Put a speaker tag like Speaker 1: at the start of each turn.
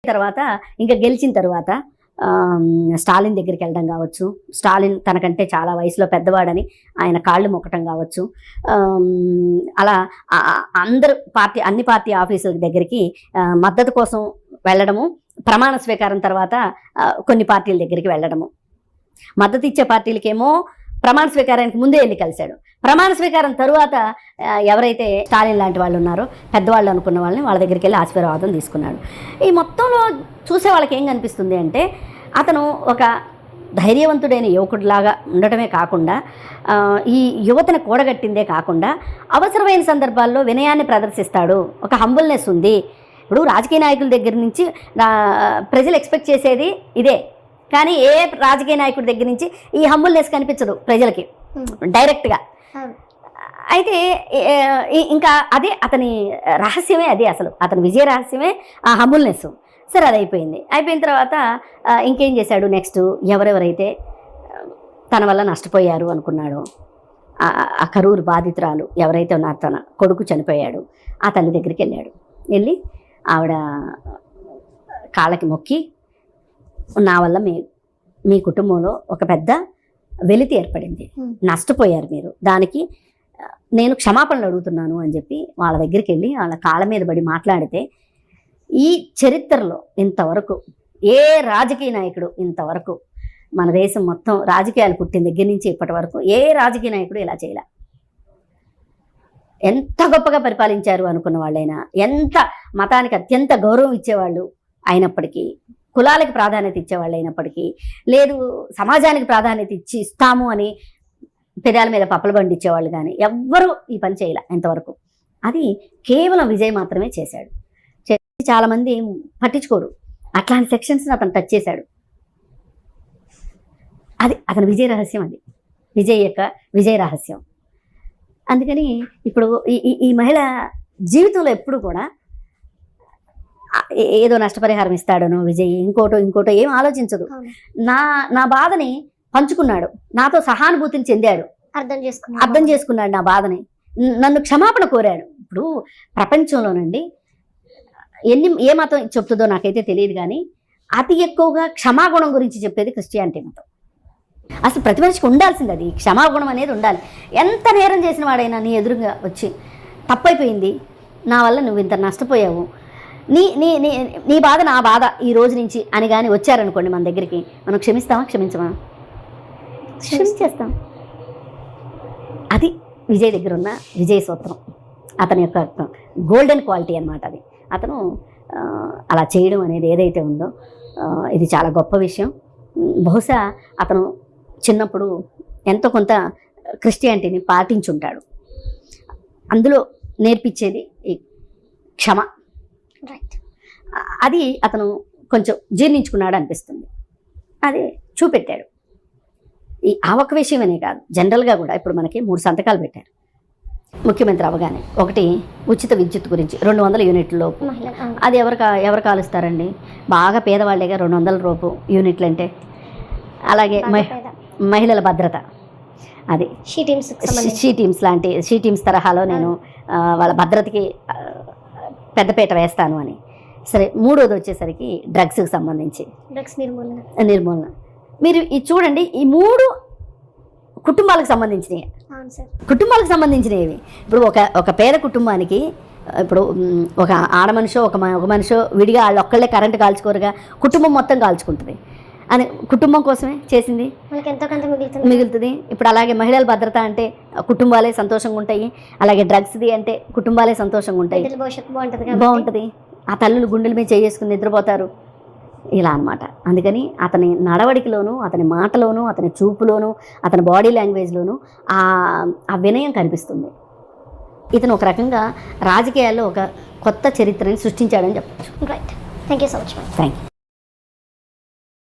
Speaker 1: తర్వాత ఇంకా గెలిచిన తర్వాత స్టాలిన్ దగ్గరికి వెళ్ళడం కావచ్చు, స్టాలిన్ తనకంటే చాలా వయసులో పెద్దవాడని ఆయన కాళ్ళు మొక్కటం కావచ్చు, అలా అన్ని పార్టీ ఆఫీసుల దగ్గరికి మద్దతు కోసం వెళ్ళడము, ప్రమాణ స్వీకారం తర్వాత కొన్ని పార్టీల దగ్గరికి వెళ్ళడము. మద్దతు ఇచ్చే పార్టీలకేమో ప్రమాణ స్వీకారానికి ముందే వెళ్ళి కలిశాడు. ప్రమాణ స్వీకారం తరువాత ఎవరైతే స్టాలిన్ లాంటి వాళ్ళు ఉన్నారో పెద్దవాళ్ళు అనుకున్న వాళ్ళని వాళ్ళ దగ్గరికి వెళ్ళి ఆశీర్వాదం తీసుకున్నాడు. ఈ మొత్తంలో చూసే వాళ్ళకి ఏం కనిపిస్తుంది అంటే అతను ఒక ధైర్యవంతుడైన యువకుడిలాగా ఉండటమే కాకుండా ఈ యువతను కూడగట్టిందే కాకుండా అవసరమైన సందర్భాల్లో వినయాన్ని ప్రదర్శిస్తాడు. ఒక హంబుల్నెస్ ఉంది. ఇప్పుడు రాజకీయ నాయకుల దగ్గర నుంచి ప్రజలు ఎక్స్పెక్ట్ చేసేది ఇదే, కానీ ఏ రాజకీయ నాయకుడి దగ్గర నుంచి ఈ హంబుల్నెస్ కనిపించదు ప్రజలకి డైరెక్ట్గా. అయితే ఇంకా అదే అతని రహస్యమే, అదే అసలు అతని విజయ రహస్యమే ఆ హంబుల్నెస్. సరే, అది అయిపోయిన తర్వాత ఇంకేం చేశాడు నెక్స్ట్? ఎవరెవరైతే తన వల్ల నష్టపోయారు అనుకున్నాడో ఆ కరూరు బాధితురాలు ఎవరైతే ఉన్నారో, తన కొడుకు చనిపోయాడు, ఆ తల్లి దగ్గరికి వెళ్ళి ఆవిడ కాళ్ళకి మొక్కి, నా వల్ల మీ కుటుంబంలో ఒక పెద్ద వెలితి ఏర్పడింది, నష్టపోయారు మీరు, దానికి నేను క్షమాపణలు అడుగుతున్నాను అని చెప్పి వాళ్ళ దగ్గరికి వెళ్ళి వాళ్ళ కాళ్ళ మీద పడి మాట్లాడితే, ఈ చరిత్రలో ఇంతవరకు ఏ రాజకీయ నాయకుడు ఇంతవరకు మన దేశం మొత్తం రాజకీయాలు పుట్టిన దగ్గర నుంచి ఇప్పటి వరకు ఏ రాజకీయ నాయకుడు ఇలా చేయలే. ఎంత గొప్పగా పరిపాలించారు అనుకున్న వాళ్ళైనా, ఎంత మతానికి అత్యంత గౌరవం ఇచ్చేవాళ్ళు అయినప్పటికీ, కులాలకు ప్రాధాన్యత ఇచ్చేవాళ్ళు అయినప్పటికీ, లేదు సమాజానికి ప్రాధాన్యత ఇస్తాము అని పెదాల మీద పప్పల బండి ఇచ్చేవాళ్ళు కానీ ఎవ్వరూ ఈ పని చేయలే ఇంతవరకు. అది కేవలం విజయ్ మాత్రమే చేశాడు. చాలామంది పట్టించుకోరు. అట్లాంటి సెక్షన్స్ని అతను టచ్ చేశాడు. అది అతని విజయ రహస్యం, అది విజయ రహస్యం. అందుకని ఇప్పుడు ఈ మహిళ జీవితంలో ఎప్పుడు కూడా ఏదో నష్టపరిహారం ఇస్తాడనో విజయ్ ఇంకోటో ఏం ఆలోచించదు. నా బాధని పంచుకున్నాడు, నాతో సహానుభూతిని చెందాడు, అర్థం చేసుకున్నాడు నా బాధని, నన్ను క్షమాపణ కోరాడు. ఇప్పుడు ప్రపంచంలోనండి ఏ మతం చెప్తుందో నాకైతే తెలియదు, కానీ అతి ఎక్కువగా క్షమాగుణం గురించి చెప్పేది క్రిస్టియానిటీ మతం. అసలు ప్రతి మనిషికి ఉండాల్సింది అది, క్షమాగుణం అనేది ఉండాలి. ఎంత నేరం చేసిన వాడైనా నీ ఎదురుగా వచ్చి తప్పైపోయింది, నా వల్ల నువ్వు ఇంత నష్టపోయావు, నీ బాధ నా బాధ ఈ రోజు నుంచి అని కానీ వచ్చారనుకోండి మన దగ్గరికి, మనం క్షమించమా? క్షమించేస్తాం. అది విజయ్ దగ్గర ఉన్న విజయ సూత్రం, అతని యొక్క గోల్డెన్ క్వాలిటీ అన్నమాట. అది అతను అలా చేయడం అనేది ఏదైతే ఉందో ఇది చాలా గొప్ప విషయం. బహుశా అతను చిన్నప్పుడు ఎంతో కొంత క్రిస్టియానిటీని పాటించుంటాడు. అందులో నేర్పించేది ఈ క్షమ. అది అతను కొంచెం జీర్ణించుకున్నాడు అనిపిస్తుంది. అది చూపెట్టాడు. ఆ ఒక్క విషయమనే కాదు, జనరల్గా కూడా ఇప్పుడు మనకి 3 సంతకాలు పెట్టారు ముఖ్యమంత్రి అవగానే. ఒకటి ఉచిత విద్యుత్ గురించి 200 యూనిట్ల లోపు. అది ఎవరు కాలుస్తారండి? బాగా పేదవాళ్ళేగా 200 యూనిట్లు అంటే. అలాగే మహిళల భద్రత, అది షీ టీమ్స్ తరహాలో నేను వాళ్ళ భద్రతకి పెద్దపీట వేస్తాను అని. సరే, మూడోది వచ్చేసరికి డ్రగ్స్కి సంబంధించి నిర్మూలన. మీరు ఇది చూడండి, ఈ 3 కుటుంబాలకు సంబంధించినవి. ఇప్పుడు ఒక పేద కుటుంబానికి, ఇప్పుడు ఒక ఆడ మనిషో ఒక మనిషో విడిగా వాళ్ళు ఒక్కళ్ళే కరెంటు కాల్చుకోరుగా, కుటుంబం మొత్తం కాల్చుకుంటుంది అని కుటుంబం కోసమే చేసింది మిగులుతుంది. ఇప్పుడు అలాగే మహిళల భద్రత అంటే కుటుంబాలే సంతోషంగా ఉంటాయి, అలాగే డ్రగ్స్ది అంటే కుటుంబాలే సంతోషంగా ఉంటాయి, బాగుంటుంది. ఆ తల్లులు గుండెల మీద చేసుకుని నిద్రపోతారు, ఇలా అన్నమాట. అందుకని అతని నడవడికలోనూ, అతని మాటలోనూ, అతని చూపులోనూ, అతని బాడీ లాంగ్వేజ్లోనూ ఆ వినయం కనిపిస్తుంది. ఇతను ఒక రకంగా రాజకీయాల్లో ఒక కొత్త చరిత్రని సృష్టించాడని చెప్పచ్చు.
Speaker 2: Right, thank you so much.
Speaker 1: Thank you.